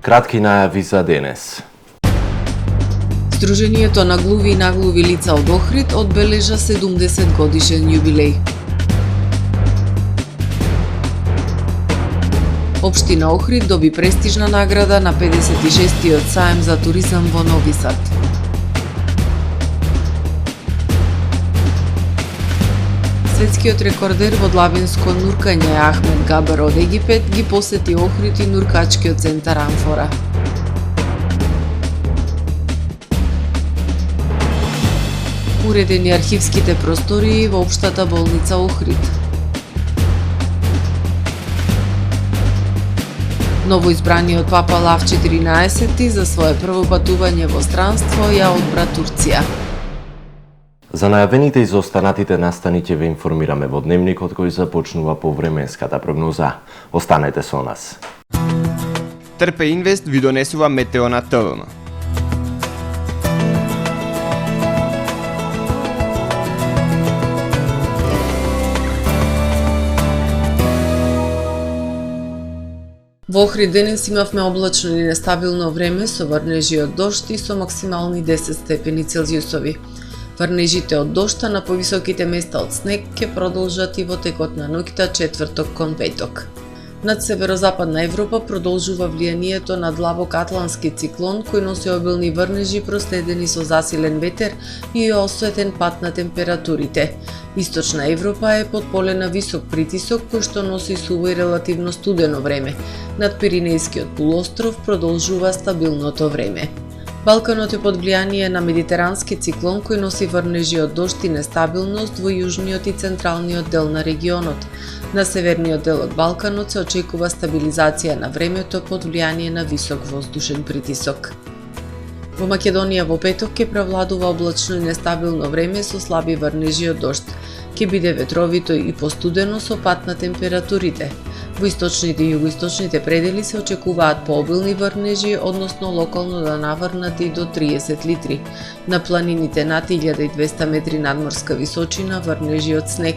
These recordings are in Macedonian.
Кратки најави за денес. Сдруженијето на глуви и наглуви лица од Охрид одбележа 70 годишен јубилеј. Општина Охрид доби престижна награда на 56-тиот саем за туризам во Нови Сад. Светскиот рекордер во длабинско нуркање Ахмед Габар од Египет ги посети Охрид и нуркачкиот центар Амфора. Уредени архивските простории во општата болница Охрид. Новоизбраниот папа Лав 14 за свое прво патување во странство ја одбра Турција. За најавените и за останатите настани ќе ве информираме во дневникот кој започнува по временската прогноза. Останете со нас. Трпе Инвест ви донесува метео на ТВМ. Во Охрид денес имавме облачно и нестабилно време со врнежи од дожд и со максимални 10 степени Целзиусови. Врнежите од дожда на повисоките места од снег ќе продолжат и во текот на ноќта четврток кон петок. Над северозападна Европа продолжува влијанието на длабок атлантски циклон кој носи обилни врнежи проследени со засилен ветер и осветен пат на температурите. Источна Европа е под поле на висок притисок кој што носи суво и релативно студено време. Над Пиринејскиот полуостров продолжува стабилното време. Балканот е под влијание на медитерански циклон кој носи врнежи од дожд и нестабилност во јужниот и централниот дел на регионот. На северниот дел од Балканот се очекува стабилизација на времето под влијание на висок воздушен притисок. Во Македонија во петок ќе превладува облачно и нестабилно време со слаби врнежи од дожд. Ќе биде ветровито и постудено со пат на температурите. Во источните и југоисточните предели се очекуваат пообилни врнежи, односно локално да наврнат и до 30 литри. На планините над 1200 метри надморска височина врнежи од снег.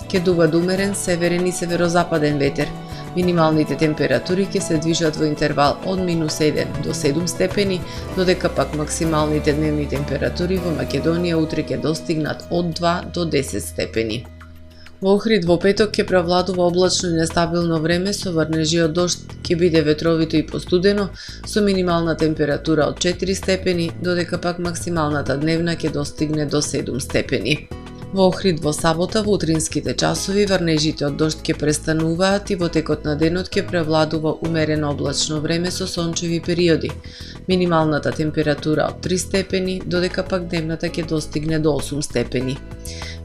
Ќе дува умерен северен и северозападен ветер. Минималните температури ќе се движат во интервал од -1 до 7 степени, додека пак максималните дневни температури во Македонија утре ќе достигнат од 2 до 10 степени. Во Охрид во петок ќе превладува облачно и нестабилно време со врнежи од дожд, ќе биде ветровито и постудено, со минимална температура од 4 степени, додека пак максималната дневна ќе достигне до 7 степени. Во Охрид во сабота во утринските часови врнежите од дожд ќе престануваат и во текот на денот ќе превладува умерено облачно време со сончеви периоди. Минималната температура од 3 степени, додека пак дневната ќе достигне до 8 степени.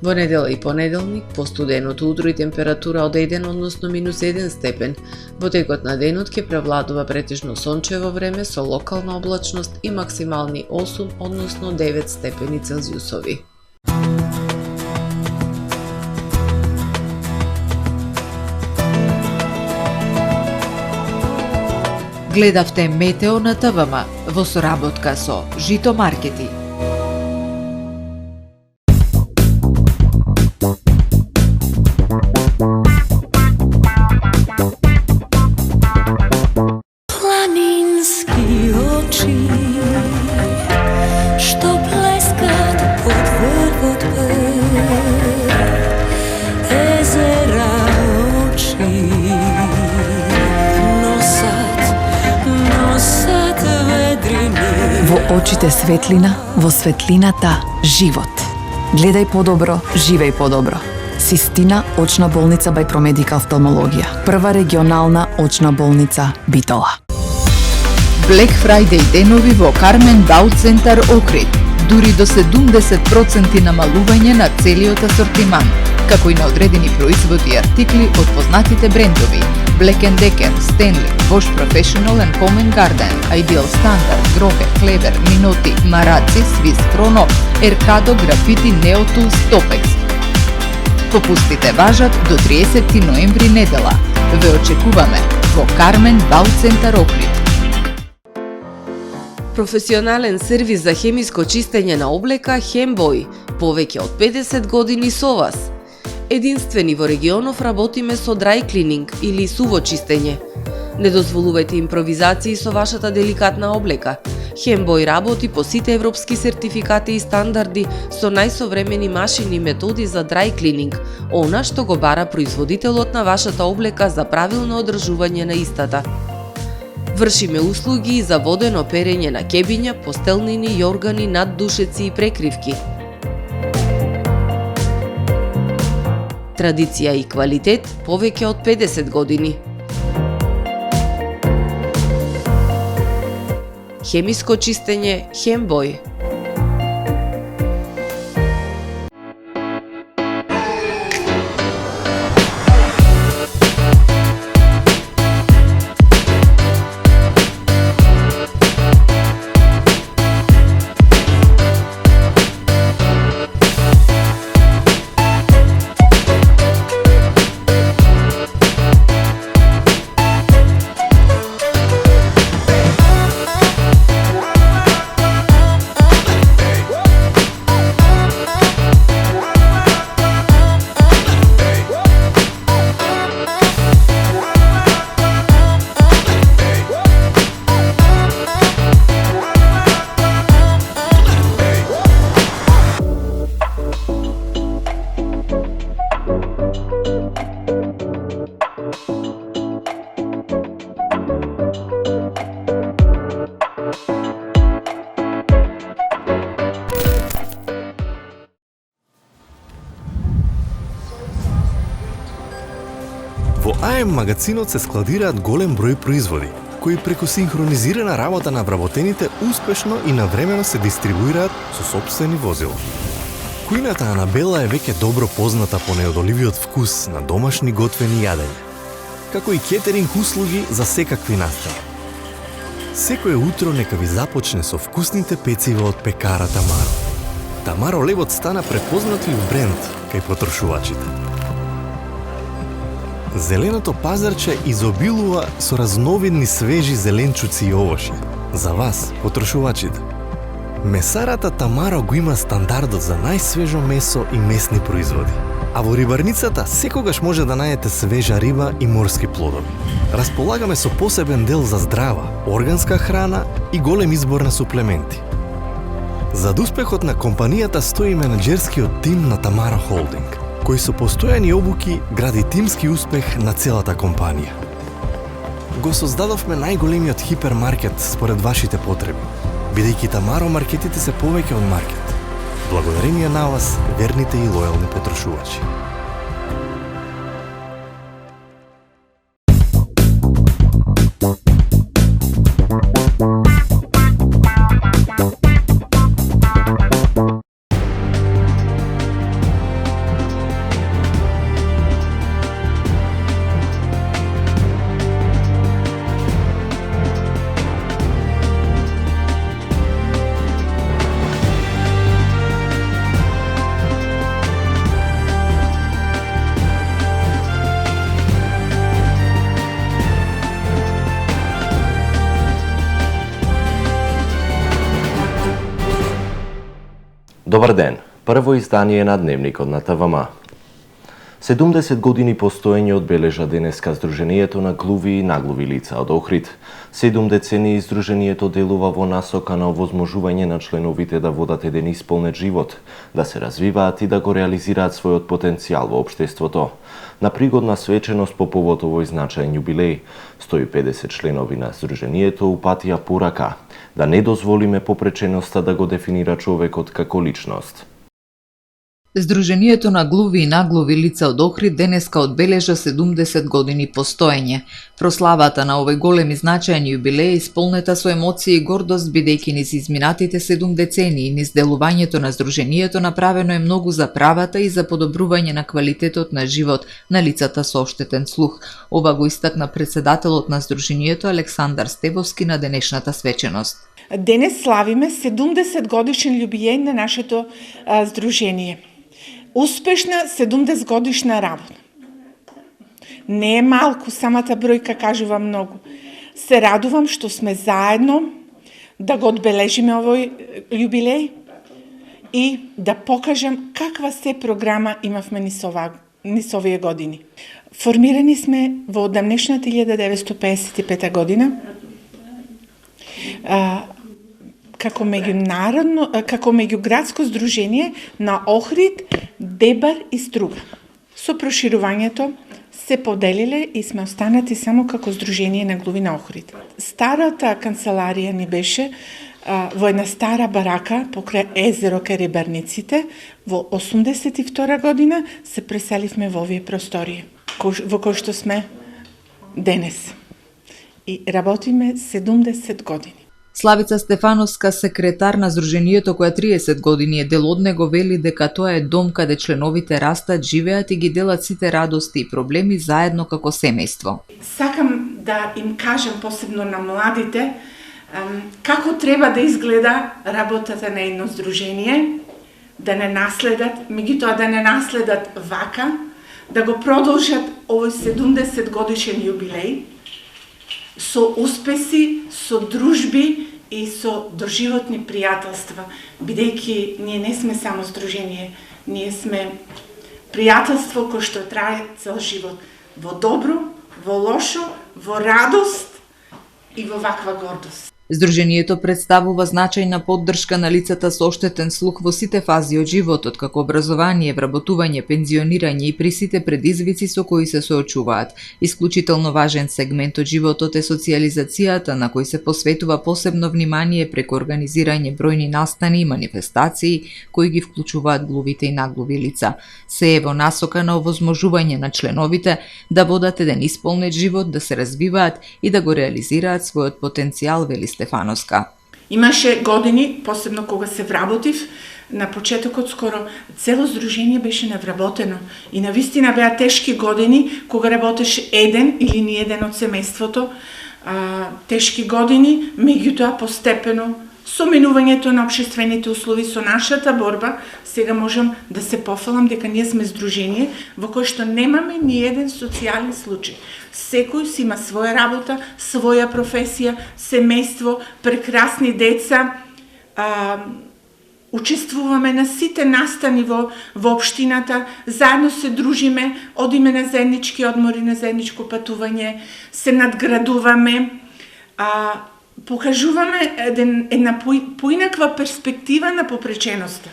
Во недела и понеделник, постуденото утро и температура од 1, односно -1 степен. Во текот на денот ќе превладува претежно сончево време со локална облачност и максимални 8, односно 9 степени Целзиусови. Гледавте Метео на ТВМ во соработка со Жито Маркети. Планински очи што блескат од врвот пет, езера очи носат ведрини. Во очите светлина, во светлината живот. Гледај подобро, живеј подобро. Систина очна болница бај Промедикал офталмологија. Прва регионална очна болница Битола. Black Friday денови во Кармен Бау Центар Охрид. Дури до 70% намалување на целиот асортиман, како и на одредени производи и артикли од познатите брендови Black & Decker, Stanley, Bosch Professional and Home & Garden, Ideal Standard, Grohe, Kleber, Minotti, Marazzi, Swiss Chrono, Ercado, Graffiti, Neotools, Topex. Попустите важат до 30 ноември недела. Ве очекуваме во Кармен Бау Центар Охрид. Професионален сервис за хемиско чистење на облека Хембој, повеќе од 50 години со вас. Единствени во регионов работиме со dry cleaning или суво чистење. Не дозволувајте импровизации со вашата деликатна облека. Хембој работи по сите европски сертификати и стандарди со најсовремени машини и методи за dry cleaning, она што го бара производителот на вашата облека за правилно одржување на истата. Вршиме услуги и за водено перење на кебиња, постелнини, јоргани, наддушеци и прекривки. Традиција и квалитет повеќе од 50 години. Хемиско чистење Хембој. Во АМ магазинот се складираат голем број производи, кои преку синхронизирана работа на вработените успешно и навремено се дистрибуираат со сопствени возила. Кујната Анабела е веќе добро позната по неодоливиот вкус на домашни готвени јадења, како и кетеринг услуги за секакви настани. Секое утро нека ви започне со вкусните пецива од пекара Тамаро. Тамаро лебот стана препознатлив бренд кај потрошувачите. Зеленото пазарче изобилува со разновидни свежи зеленчуци и овошје. За вас, потрошувачите. Месарата Тамаро го има стандардот за најсвежо месо и месни производи. А во рибарницата секогаш може да најдете свежа риба и морски плодови. Располагаме со посебен дел за здрава, органска храна и голем избор на суплементи. Зад успехот на компанијата стои менаџерскиот тим на Тамаро Холдинг, кој со постојани обуки гради тимски успех на целата компанија. Го создадовме најголемиот хипермаркет според вашите потреби, бидејќи Тамаро маркетите се повеќе од маркет. Благодарение на вас, верните и лојални потрошувачи. Добар ден, прво издание на Дневникот на ТВМ. 70 години постоење одбележа денеска Сдруженијето на глуви и наглуви лица од Охрид. 7 децении Сдруженијето делува во насока на овозможување на членовите да водат еден исполнет живот, да се развиваат и да го реализираат својот потенцијал во општеството. На пригодна свеченост по повод овој значаен јубилеј, 150 членови на Сдруженијето упатија порака да не дозволиме попреченоста да го дефинира човекот како личност. Сдруженијето на глуви и наглуви лица од Охрид денеска одбележа 70 години постоење. Прославата на овој голем и значаен јубилеј е исполнета со емоции и гордост, бидејќи низ изминатите 7 децении низ делувањето на Сдруженијето направено е многу за правата и за подобрување на квалитетот на живот на лицата со оштетен слух. Ова го истакна председателот на Сдруженијето Александар Стевовски на денешната свеченост. Денес славиме 70 годишен јубилеј на нашето здружение. Успешна 70 годишна работа. Не е малку, самата бројка кажува многу. Се радувам што сме заедно да го одбележиме овој јубилеј и да покажем каква се програма имавме низ оваа низ овие години. Формирани сме во одамнешната 1955 година како меѓуградско здружение на Охрид, Дебар и Струга. Со проширувањето се поделиле и сме останати само како здружение на глуви на Охрид. Старата канцеларија ни беше во една стара барака покрај езеро кај рибарниците. Во 82 година се преселивме во овие простории, во кои што сме денес. И работиме 70 години. Славица Стефановска, секретар на Здруженијето која 30 години е дел од него, вели дека тоа е дом каде членовите растат, живеат и ги делат сите радости и проблеми заедно како семејство. Сакам да им кажам, посебно на младите, како треба да изгледа работата на едно здружение, да не наследат, меѓутоа да не наследат вака, да го продолжат овој 70 годишен јубилеј со успеси, со дружби и со доживотни пријателства, бидејќи ние не сме само здружение, ние сме пријателство кој што трае цел живот, во добро, во лошо, во радост и во ваква гордост. Здруженијето представува значајна поддршка на лицата со оштетен слух во сите фази од животот, како образование, вработување, пензионирање и при сите предизвици со кои се соочуваат. Исклучително важен сегмент од животот е социјализацијата, на кој се посветува посебно внимание преку организирање бројни настани и манифестации кои ги вклучуваат глувите и наглуви лица. Се е во насока на овозможување на членовите да водат еден исполнет живот, да се развиваат и да го реализираат својот потенцијал, вели Стефановска. Имаше години, посебно кога се вработив, на почетокот скоро цело здружение беше невработено и навистина беа тешки години кога работеше еден или ни еден од семејството, тешки години, меѓутоа постепено со минувањето на општествените услови, со нашата борба, сега можам да се пофалам дека ние сме здружение во кое што немаме ни еден социјален случај. Секој си има своја работа, своја професија, семејство, прекрасни деца. Учествуваме на сите настани во општината, заедно се дружиме, одиме на заеднички одмори, на заедничко патување, се надградуваме, покажуваме една поинаква перспектива на попреченоста.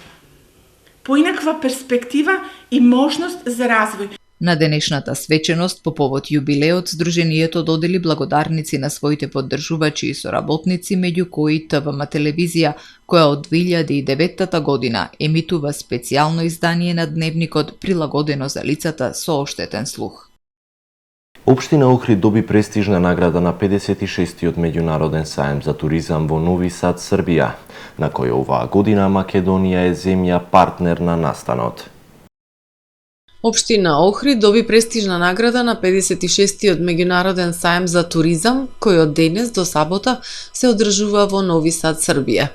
Поинаква перспектива и можност за развој. На денешната свеченост по повод јубилеот, Здруженијето додели благодарници на своите поддржувачи и соработници, меѓу кои ТВМ телевизија, која од 2009 година емитува специјално издание на дневникот прилагодено за лицата со оштетен слух. Општина Охрид доби престижна награда на 56-тиот меѓународен саем за туризам во Нови Сад, Србија, на кој оваа година Македонија е земја партнер на настанот. Општина Охрид доби престижна награда на 56-тиот меѓународен саем за туризам, кој од денес до сабота се одржува во Нови Сад, Србија.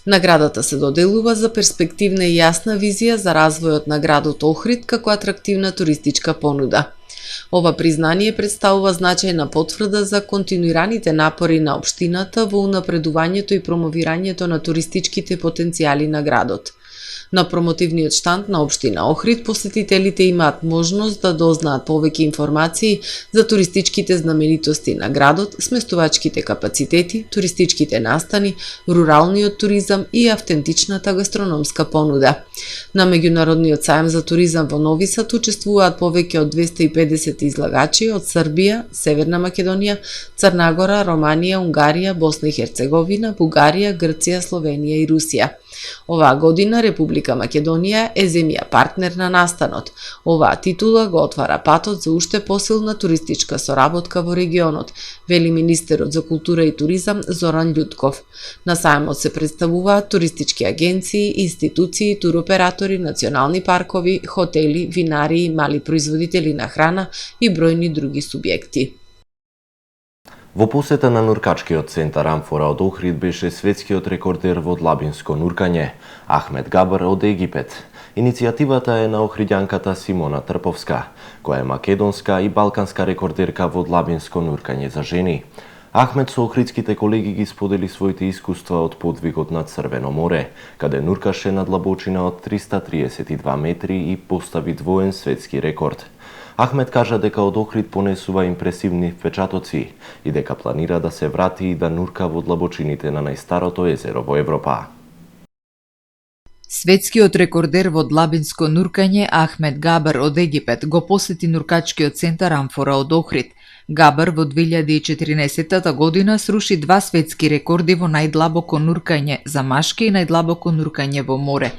Наградата се доделува за перспективна и јасна визија за развојот на градот Охрид како атрактивна туристичка понуда. Ова признание представува значајна потврда за континуираните напори на општината во унапредувањето и промовирањето на туристичките потенцијали на градот. На промотивниот штанд на општина Охрид посетителите имаат можност да дознаат повеќе информации за туристичките знаменитости на градот, сместувачките капацитети, туристичките настани, руралниот туризам и автентичната гастрономска понуда. На меѓународниот саем за туризам во Нови Сад учествуваат повеќе од 250 излагачи од Србија, Северна Македонија, Црна Гора, Романија, Унгарија, Босна и Херцеговина, Бугарија, Грција, Словенија и Русија. Оваа година Република Македонија е земја партнер на настанот. Оваа титула го отвара патот за уште посилна туристичка соработка во регионот, вели министерот за култура и туризам Зоран Љутков. На саемот се представуваат туристички агенции, институции, туроператори, национални паркови, хотели, винарии, мали производители на храна и бројни други субјекти. Во посета на нуркачкиот центар Амфора од Охрид беше светскиот рекордер во длабинско нуркање, Ахмед Габар од Египет. Иницијативата е на охриѓанката Симона Трповска, која е македонска и балканска рекордерка во длабинско нуркање за жени. Ахмед со охридските колеги ги сподели своите искуства од подвигот на Црвено море, каде нуркаше на длабочина од 332 метри и постави двоен светски рекорд. Ахмед кажа дека од Охрид понесува импресивни впечатоци и дека планира да се врати и да нурка во длабочините на најстарото езеро во Европа. Светскиот рекордер во длабинско нуркање Ахмед Габар од Египет го посети нуркачкиот центар Амфора од Охрид. Габар во 2014 година сруши 2 светски рекорди во најдлабоко нуркање за машки и најдлабоко нуркање во море.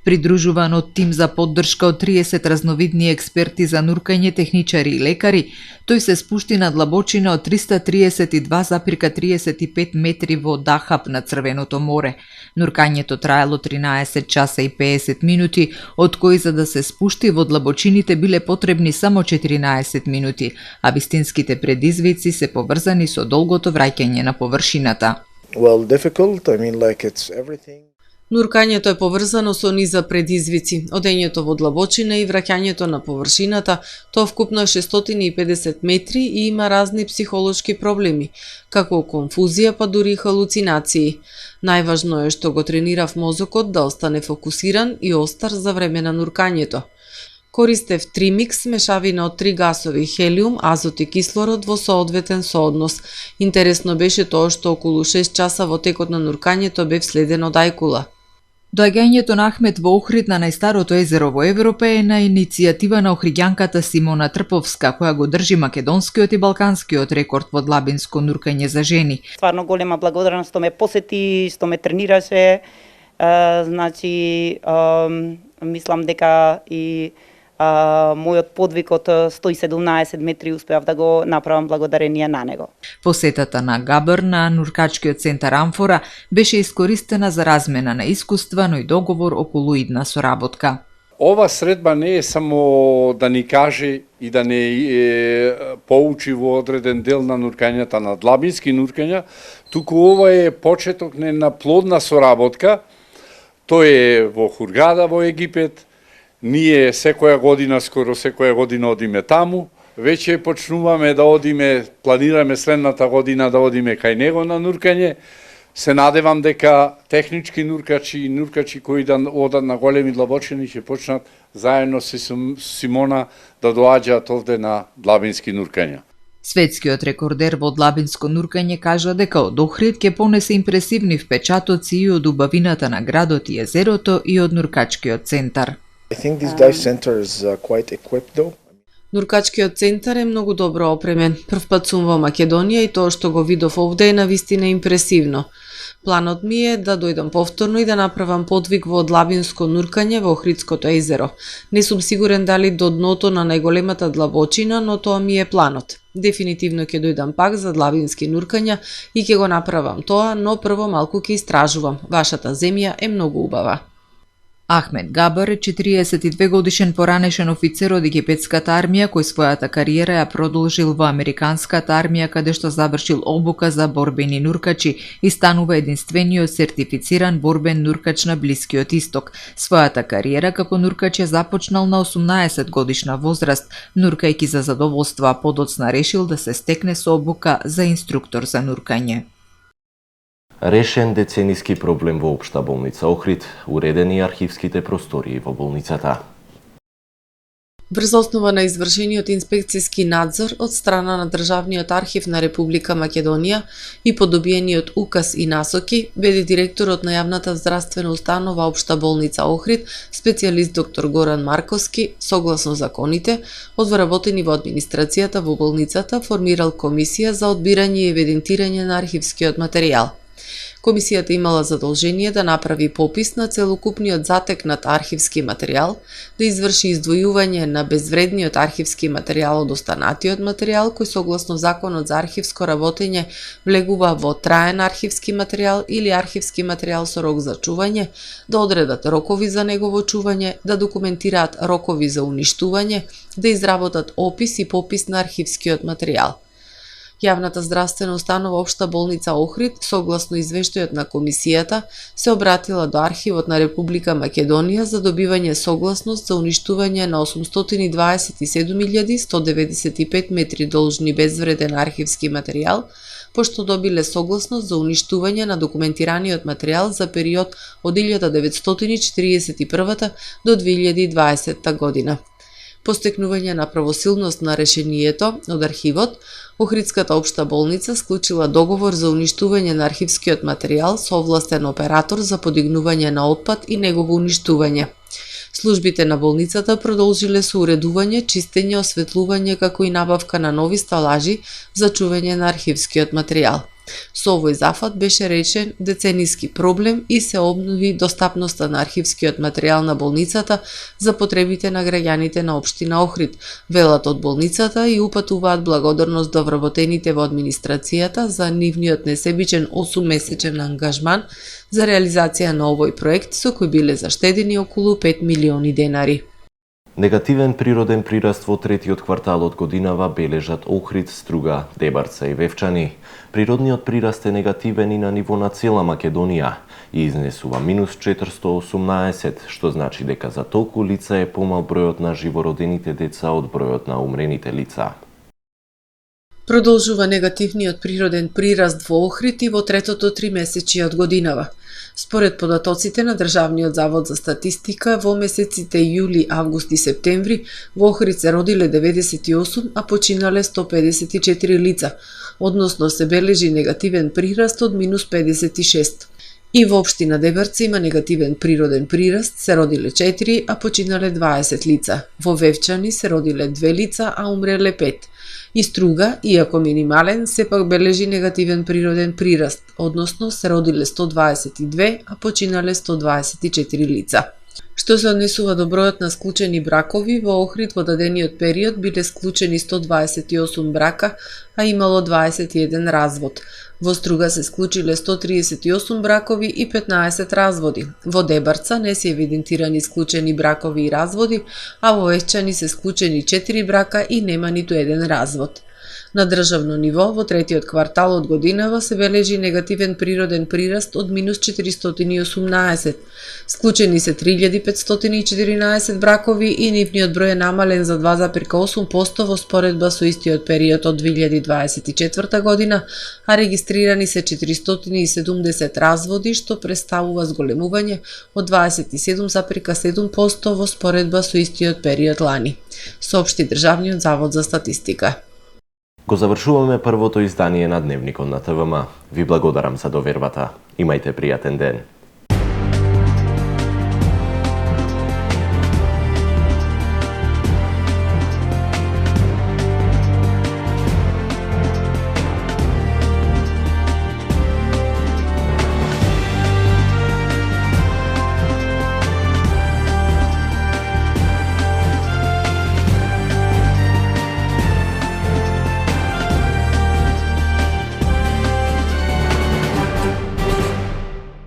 Придружуван од тим за поддршка од 30 разновидни експерти за нуркање, техничари и лекари, тој се спушти на длабочина од 332,35 метри во Дахаб на Црвеното море. Нуркањето траело 13 часа и 50 минути, од кои за да се спушти во длабочините биле потребни само 14 минути, а вистинските предизвици се поврзани со долгото враќање на површината. Well, difficult. I mean, like it's everything. Нуркањето е поврзано со низа предизвици, одењето во длабочина и враќањето на површината, тоа вкупно е 650 метри и има разни психолошки проблеми, како конфузија па дури халуцинации. Најважно е што го тренирав мозокот да остане фокусиран и остар за време на нуркањето. Користев тримикс, мешавина од 3 гасови, хелиум, азот и кислород во соодветен сооднос. Интересно беше тоа што околу 6 часа во текот на нуркањето бев следен од ајкула. Доаѓањето на Ахмед во Охрид на најстарото езеро во Европа е на иницијатива на охриѓанката Симона Трповска, која го држи македонскиот и балканскиот рекорд во длабинско нуркање за жени. Стварно голема благодарност што ме посети, што ме тренираше. Мислам дека и мојот подвиг од 117 метри успеав да го направам благодарение на него. Посетата на Габар на нуркачкиот центар Амфора беше искористена за размена на искуства, но и договор околу идна соработка. Ова средба не е само да ни каже и да не поучи во одреден дел на нуркањата, на длабински нуркања, туку ова е почеток на плодна соработка. Тој е во Хургада во Египет. Ние скоро секоја година одиме таму, веќе почнуваме да одиме, планираме следната година да одиме кај него на нуркање. Се надевам дека технички нуркачи и нуркачи кои да одат на големи длабочини ќе почнат заедно со Симона да доаѓаат овде на длабински нуркања. Светскиот рекордер во длабинско нуркање кажа дека од Охрид ќе понесе импресивни впечатоци и од убавината на градот и езерото и од нуркачкиот центар. I think this dive center is quite equipped though. Нуркачкиот центар е многу добро опремен. Првпат сум во Македонија и тоа што го видов овде е навистина импресивно. Планот ми е да дојдам повторно и да направам подвиг во длабинско нуркање во Охридското езеро. Не сум сигурен дали до дното на најголемата длабочина, но тоа ми е планот. Дефинитивно ќе дојдам пак за длабински нуркања и ќе го направам тоа, но прво малку ќе истражувам. Вашата земја е многу убава. Ахмед Габар е 42 годишен поранешен офицер од египетската армија кој својата кариера ја продолжил во американската армија каде што завршил обука за борбени нуркачи и станува единствениот сертифициран борбен нуркач на Блискиот Исток. Својата кариера како нуркач ја започнал на 18 годишна возраст, нуркајќи за задоволство, а подоцна решил да се стекне со обука за инструктор за нуркање. Решен децениски проблем во Општа болница Охрид, уредени архивските простории во болницата. Врз основа на извршениот инспекцијски надзор од страна на Државниот архив на Република Македонија и подобиениот указ и насоки, беде директорот на јавната здравствена установа Општа болница Охрид, специјалист доктор Горан Марковски, согласно законите, од вработени во администрацијата во болницата, формирал комисија за одбирање и евидентирање на архивскиот материјал. Комисијата имала задолжение да направи попис на целокупниот затекнат архивски материјал, да изврши издвојување на безвредниот архивски материјал од останатиот материјал, кој согласно Законот за архивско работење влегува во траен архивски материјал или архивски материјал со рок за чување, да одредат рокови за негово чување, да документираат рокови за уништување, да изработат опис и попис на архивскиот материјал. Јавната здравствена установа Општа болница Охрид, согласно извештајот на комисијата, се обратила до архивот на Република Македонија за добивање согласност за уништување на 827.195 метри должни безвреден архивски материјал пошто добиле согласност за уништување на документираниот материјал за период од 1941 до 2020 година. По стекнување на правосилност на решението од архивот, Охридската општа болница склучила договор за уништување на архивскиот материјал со овластен оператор за подигнување на отпад и негово уништување. Службите на болницата продолжиле со уредување, чистење, осветлување како и набавка на нови сталажи за чување на архивскиот материјал. Со овој зафат беше решен децениски проблем и се обнови достапноста на архивскиот материјал на болницата за потребите на граѓаните на општина Охрид, велат од болницата и упатуваат благодарност до вработените во администрацијата за нивниот несебичен 8-месечен ангажман за реализација на овој проект со кој биле заштедени околу 5 милиони денари. Негативен природен прираст во третиот квартал од годинава бележат Охрид, Струга, Дебарца и Вевчани. Природниот прираст е негативен и на ниво на цела Македонија и изнесува минус 418, што значи дека за толку лица е помал бројот на живородените деца од бројот на умрените лица. Продолжува негативниот природен прираст во Охрид и во третото тримесечие од годинава. Според податоците на Државниот завод за статистика, во месеците јули, август и септември во Охрид се родиле 98, а починале 154 лица, односно се бележи негативен прираст од минус 56. И во општина Дебарца има негативен природен прираст, се родиле 4, а починале 20 лица. Во Вевчани се родиле 2 лица, а умреле 5. И Струга, иако минимален, сепак бележи негативен природен прираст, односно се родиле 122, а починале 124 лица. Што се однесува до бројот на склучени бракови, во Охрид во дадениот период биле склучени 128 брака, а имало 21 развод. Во Струга се склучиле 138 бракови и 15 разводи. Во Дебарца не се евидентирани склучени бракови и разводи, а во Вевчани се склучени 4 брака и нема ниту еден развод. На државно ниво, во третиот квартал од годинава се бележи негативен природен прираст од минус 418. Склучени се 3514 бракови и нивниот број е намален за 2,8% во споредба со истиот период од 2024 година, а регистрирани се 470 разводи, што представува зголемување од 27,7% во споредба со истиот период лани, соопшти Државниот завод за статистика. Го завршуваме првото издание на Дневникот на ТВМ. Ви благодарам за довербата. Имајте пријатен ден.